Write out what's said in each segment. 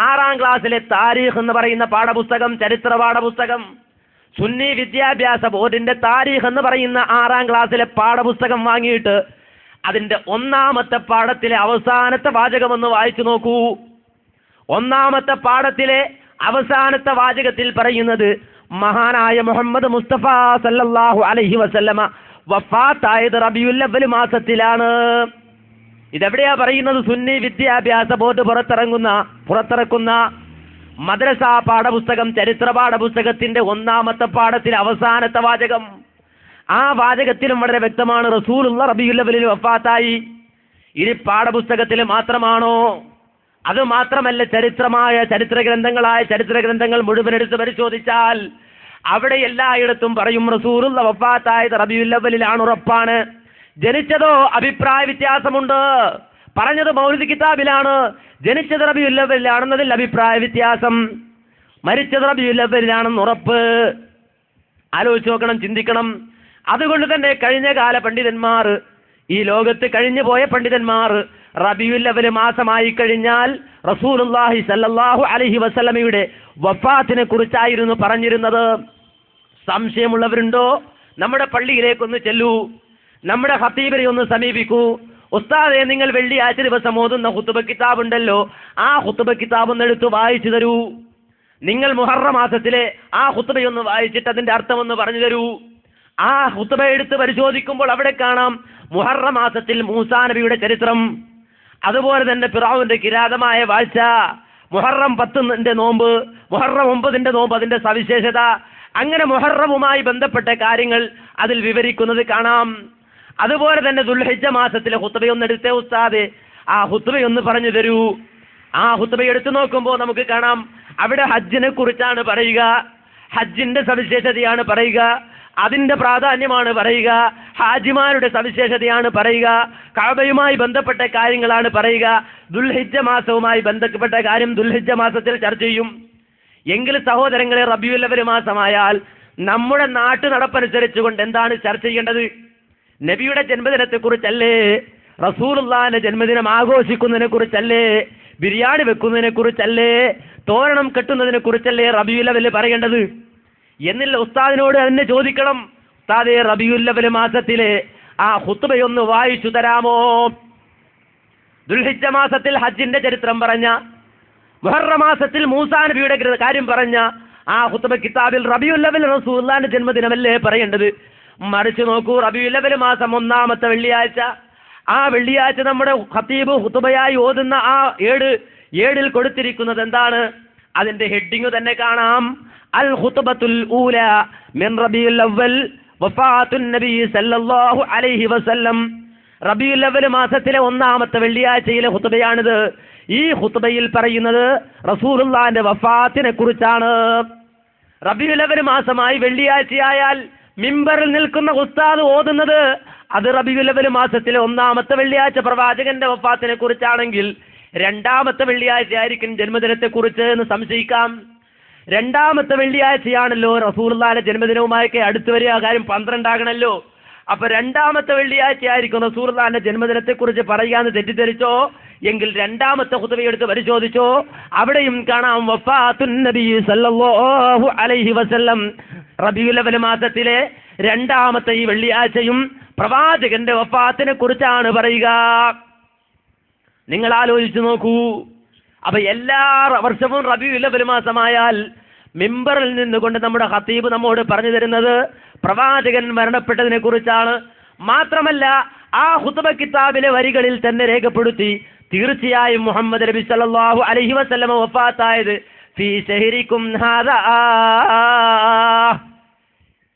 6ാം ക്ലാസ്സിലെ താരീഖ് എന്ന് പറയുന്ന പാഠപുസ്തകം, ചരിത്ര പാഠപുസ്തകം, സുന്നി വിദ്യാഭ്യാസ ബോർഡിന്റെ താരീഖ് എന്ന് പറയുന്ന 6ാം ക്ലാസ്സിലെ പാഠപുസ്തകം വാങ്ങിയിട്ട് അതിന്റെ 1ാമത്തെ പാഠത്തിലെ അവസാനത്തെ വാചകമൊന്ന് വായിച്ചു നോക്കൂ. 1ാമത്തെ പാഠത്തിലെ അവസാനത്തെ വാചകത്തിൽ പറയുന്നത് മഹാനായ മുഹമ്മദ് മുസ്തഫ സല്ലല്ലാഹു അലൈഹി വസല്ലമ വഫാത്തായത് റബീഉൽ അവ്വൽ മാസത്തിലാണ്. ഇതെവിടെയാ പറയുന്നത്? സുന്നി വിദ്യാഭ്യാസ ബോർഡ് പുറത്തിറക്കുന്ന മദ്രസ പാഠപുസ്തകം, ചരിത്ര പാഠപുസ്തകത്തിന്റെ 1ാമത്തെ പാഠത്തിലെ അവസാനത്തെ വാചകം. ആ വാചകത്തിലും വളരെ വ്യക്തമാണ് റസൂലുള്ളാഹി റബീഉൽ അവ്വലിൽ വഫാത്തായി. ഇനി പാഠപുസ്തകത്തിൽ മാത്രമാണോ? അത് മാത്രമല്ല, ചരിത്ര ഗ്രന്ഥങ്ങൾ മുഴുവൻ എടുത്ത് പരിശോധിച്ചാൽ അവിടെ എല്ലായിടത്തും പറയും റസൂലുള്ളാഹി വഫാത്തായത് റബീഉൽ അവ്വലിലാണ്, ഉറപ്പാണ്. ജനിച്ചതോ അഭിപ്രായ വ്യത്യാസമുണ്ട്. പറഞ്ഞത് മൗലിദ് കിതാബിലാണ്, ജനിച്ചത് റബീഉൽ അവ്വലിലാണെന്നതിൽ അഭിപ്രായ വ്യത്യാസം, മരിച്ചത് റബീഉൽ അവ്വലിലാണെന്ന് ഉറപ്പ്. ആലോചിച്ച് നോക്കണം, ചിന്തിക്കണം. അതുകൊണ്ട് തന്നെ കഴിഞ്ഞ കാല പണ്ഡിതന്മാർ, ഈ ലോകത്ത് കഴിഞ്ഞു പോയ പണ്ഡിതന്മാർ റബീഉൽ അവ്വൽ മാസമായി കഴിഞ്ഞാൽ റസൂലുള്ളാഹി സല്ലല്ലാഹു അലൈഹി വസല്ലമയുടെ വഫാത്തിനെ കുറിച്ചായിരുന്നു പറഞ്ഞിരുന്നത്. സംശയമുള്ളവരുണ്ടോ? നമ്മുടെ പള്ളിയിലേക്കൊന്ന് ചെല്ലൂ, നമ്മുടെ ഖത്തീബിനെ ഒന്ന് സമീപിക്കൂ. ഉസ്താദേ, നിങ്ങൾ വെള്ളിയാഴ്ച ദിവസം ഓതുന്ന ഖുതുബ കിതാബ് ഉണ്ടല്ലോ, ആ ഖുതുബ കിതാബ് ഒന്ന് എടുത്ത് വായിച്ചു തരൂ. നിങ്ങൾ മുഹറം മാസത്തിലെ ആ ഖുതുബയൊന്ന് വായിച്ചിട്ട് അതിന്റെ അർത്ഥം ഒന്ന് പറഞ്ഞു തരൂ. ആ ഖുതുബ എടുത്ത് പരിശോധിക്കുമ്പോൾ അവിടെ കാണാം മുഹറം മാസത്തിൽ മൂസാ നബിയുടെ ചരിത്രം, അതുപോലെ തന്നെ ഫിറഔന്റെ കിരാതമായ വാഴ്ച, മുഹറം 10ന്റെ നോമ്പ്, മുഹറം 9ന്റെ നോമ്പ്, അതിന്റെ സവിശേഷത, അങ്ങനെ മുഹറമുമായി ബന്ധപ്പെട്ട കാര്യങ്ങൾ അതിൽ വിവരിക്കുന്നത് കാണാം. അതുപോലെ തന്നെ ദുൽഹിജ്ജ മാസത്തിലെ ഖുതുബയൊന്ന് എടുത്തേ ഉസ്താദേ, ആ ഖുതുബയൊന്ന് പറഞ്ഞു തരൂ. ആ ഖുതുബ എടുത്തു നോക്കുമ്പോൾ നമുക്ക് കാണാം അവിടെ ഹജ്ജിനെ കുറിച്ചാണ് പറയുക, ഹജ്ജിന്റെ സവിശേഷതയാണ് പറയുക, അതിന്റെ പ്രാധാന്യമാണ് പറയുക, ഹാജിമാരുടെ സവിശേഷതയാണ് പറയുക, കഅബയുമായി ബന്ധപ്പെട്ട കാര്യങ്ങളാണ് പറയുക. ദുൽഹിജ്ജ മാസവുമായി ബന്ധപ്പെട്ട കാര്യം ദുൽഹിജ്ജ മാസത്തിൽ ചർച്ച ചെയ്യും. എങ്കിൽ സഹോദരങ്ങളെ, റബീഉൽ അവ്വൽ മാസമായാൽ നമ്മുടെ നാട്ടു നടപ്പനുസരിച്ചുകൊണ്ട് എന്താണ് ചർച്ച ചെയ്യേണ്ടത്? നബിയുടെ ജന്മദിനത്തെ കുറിച്ചല്ലേ, റസൂലുള്ളാഹിന്റെ ജന്മദിനം ആഘോഷിക്കുന്നതിനെ കുറിച്ചല്ലേ, ബിരിയാണി വെക്കുന്നതിനെ കുറിച്ചല്ലേ, തോരണം കെട്ടുന്നതിനെ കുറിച്ചല്ലേ റബീഉൽ അവ്വൽ പറയേണ്ടത്? എന്നില്ല ഉസ്താദിനോട് തന്നെ ചോദിക്കണം, ഉസ്താദേ റബീഉൽ അവ്വൽ മാസത്തിലെ ആ ഖുതുബയൊന്ന് വായിച്ചു തരാമോ? ദുൽഹിജ്ജ മാസത്തിൽ ഹജ്ജിന്റെ ചരിത്രം പറഞ്ഞ, മുഹറം മാസത്തിൽ മൂസാ നബിയുടെ കാര്യം പറഞ്ഞ ആ ഖുതുബ കിതാബിൽ റബീഉൽ അവ്വൽ റസൂലുള്ളാഹിന്റെ ജന്മദിനമല്ലേ പറയേണ്ടത്? മറിച്ച് നോക്കൂ, റബീഉൽ അവ്വൽ മാസം 1ാമത്തെ വെള്ളിയാഴ്ച, ആ വെള്ളിയാഴ്ച നമ്മുടെ ഖതീബ് ഖുതുബയായി ഓതുന്ന ആ ഏടിൽ കൊടുത്തിരിക്കുന്നത് എന്താണ്? അതിന്റെ ഹെഡിങ് തന്നെ കാണാം, അൽ ഖുതുബത്തുൽ ഊല മിൻ റബീഉൽ അവ്വൽ വഫാത്തുൻ നബി സല്ലല്ലാഹു അലൈഹി വസല്ലം. റബീഉൽ അവ്വൽ മാസത്തിലെ 1ാമത്തെ വെള്ളിയാഴ്ചയിലെ ഖുതുബയാണിത്. ഈ ഖുതുബയിൽ പറയുന്നത് റസൂലുള്ളാഹിന്റെ വഫാത്തിനെ കുറിച്ചാണ്. റബീഉൽ അവ്വൽ മാസമായി വെള്ളിയാഴ്ചയായാൽ മിമ്പറിൽ നിൽക്കുന്ന ഉസ്താദ് ഓതുന്നത് അത് റബീഉൽ അവ്വൽ മാസത്തിലെ 1ാമത്തെ വെള്ളിയാഴ്ച പ്രവാചകന്റെ വഫാത്തിനെ കുറിച്ചാണെങ്കിൽ 2ാമത്തെ വെള്ളിയാഴ്ച ആയിരിക്കും ജന്മദിനത്തെ കുറിച്ച് എന്ന് സംശയിക്കാം. 2ാമത്തെ വെള്ളിയാഴ്ചയാണല്ലോ റസൂലുള്ളാഹിന്റെ ജന്മദിനവുമായൊക്കെ അടുത്ത് വരിക, കാര്യം 12 ആകണല്ലോ. അപ്പൊ 2ാമത്തെ വെള്ളിയാഴ്ച ആയിരിക്കും റസൂലുള്ളാഹിന്റെ ജന്മദിനത്തെ കുറിച്ച് പറയാന്ന് തെറ്റിദ്ധരിച്ചോ? എങ്കിൽ 2ാമത്തെ ഖുതുബ എടുത്ത് പരിശോധിച്ചോ, അവിടെയും കാണാം വഫാത്തുൻ നബി സല്ലല്ലാഹു അലൈഹി വസല്ലം. റബീഉൽ അവ്വൽ മാസത്തിലെ 2ാമത്തെ ഈ വെള്ളിയാഴ്ചയും പ്രവാചകന്റെ വഫാത്തിനെ കുറിച്ചാണ് പറയുക. നിങ്ങൾ ആലോചിച്ചു നോക്കൂ. അപ്പൊ എല്ലാ വർഷവും റബീഉൽ അവ്വൽ മാസമായാൽ മിമ്പറിൽ നിന്നുകൊണ്ട് നമ്മുടെ ഖതീബ് നമ്മോട് പറഞ്ഞു തരുന്നത് പ്രവാചകൻ മരണപ്പെട്ടതിനെ കുറിച്ചാണ്. മാത്രമല്ല ആ ഖുതുബ കിതാബിലെ വരികളിൽ തന്നെ രേഖപ്പെടുത്തി, തീർച്ചയായും മുഹമ്മദ് നബി സല്ലല്ലാഹു അലൈഹി വസല്ലം വഫാത്തായത് ഫീ ശഹരിക്കും ഹാദാ.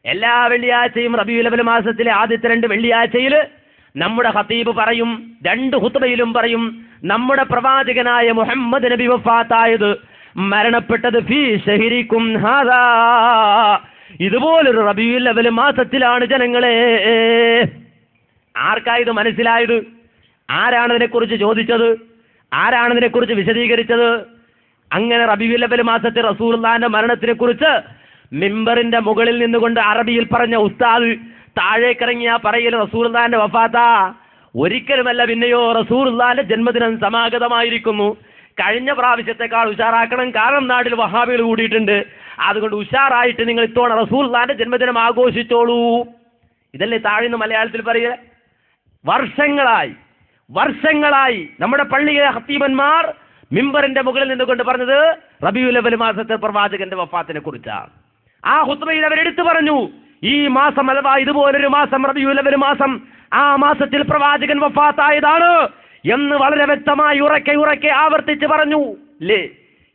എല്ലാ വെള്ളിയാഴ്ചയും റബീഉൽ അവ്വൽ മാസത്തിലെ ആദ്യത്തെ 2 വെള്ളിയാഴ്ചയിൽ നമ്മുടെ ഖതീബ് പറയും, 2 ഖുതുബയിലും പറയും, നമ്മുടെ പ്രവാചകനായ മുഹമ്മദ് നബി വഫാത്തായത്, മരണപ്പെട്ടത് ഫീ ശഹരിക്കും ഹാദാ, ഇതുപോലൊരു റബീഉൽ അവ്വൽ മാസത്തിലാണ് ജനങ്ങളെ. ആർക്കായത് മനസ്സിലായത്? ആരാണ് ഇതിനെക്കുറിച്ച് ചോദിച്ചത്? ആരാണ് ഇതിനെക്കുറിച്ച് വിശദീകരിച്ചത്? അങ്ങനെ റബീഉൽ അവ്വൽ മാസത്തിൽ റസൂലുള്ളാഹിന്റെ മരണത്തിനെ കുറിച്ച് മിമ്പറിന്റെ മുകളിൽ നിന്നുകൊണ്ട് അറബിയിൽ പറഞ്ഞ ഉസ്താദ് താഴേക്കിറങ്ങിയ പറയൽ റസൂലുള്ളാഹിന്റെ വഫാത്താ? ഒരിക്കലുമല്ല. പിന്നെയോ റസൂലുള്ളാഹിന്റെ ജന്മദിനം സമാഗതമായിരിക്കുന്നു. കഴിഞ്ഞ പ്രാവശ്യത്തെക്കാൾ ഉഷാറാക്കണം. കാരണം നാട്ടിൽ വഹാബികൾ കൂടിയിട്ടുണ്ട്. അതുകൊണ്ട് ഉഷാറായിട്ട് നിങ്ങൾ ഇത്തവണ റസൂലുള്ളാഹിന്റെ ജന്മദിനം ആഘോഷിച്ചോളൂ. ഇതല്ലേ താഴ്ന്ന് മലയാളത്തിൽ പറയുക. വർഷങ്ങളായി നമ്മുടെ പള്ളിയിലെ ഖത്തീബന്മാർ മിമ്പറിന്റെ മുകളിൽ നിന്നുകൊണ്ട് പറഞ്ഞത് റബീഉൽ അവ്വൽ മാസത്തെ പ്രവാചകന്റെ വഫാത്തിനെ കുറിച്ചാണ്. ആ ഖുത്ബയിൽ അവരെടുത്തു പറഞ്ഞു, ഈ മാസം അഥവാ ഇതുപോലൊരു മാസം റബീഉൽ അവ്വൽ മാസം, ആ മാസത്തിൽ പ്രവാചകൻ വഫാത്തായതാണ് എന്ന് വളരെ വ്യക്തമായി ഉറക്കെ ആവർത്തിച്ച് പറഞ്ഞു അല്ലേ.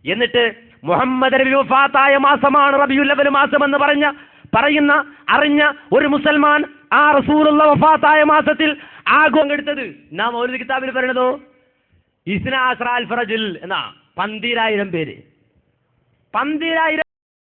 എന്നിട്ട് മുഹമ്മദ് നബി വഫാത്തായ മാസമാണ് റബീഉൽ അവ്വൽ മാസം എന്ന് അറിഞ്ഞ ഒരു മുസൽമാൻ ആ റസൂലുള്ള വഫാത്തായ മാസത്തിൽ ആഘോഷെടുത്തത് നാം മൗലിദ് കിതാബിൽ പറയുന്നതോ ഇസ്നാ അസ്റാ അൽ ഫറജുൽ എന്നാ 12,000 പേര്. 12,000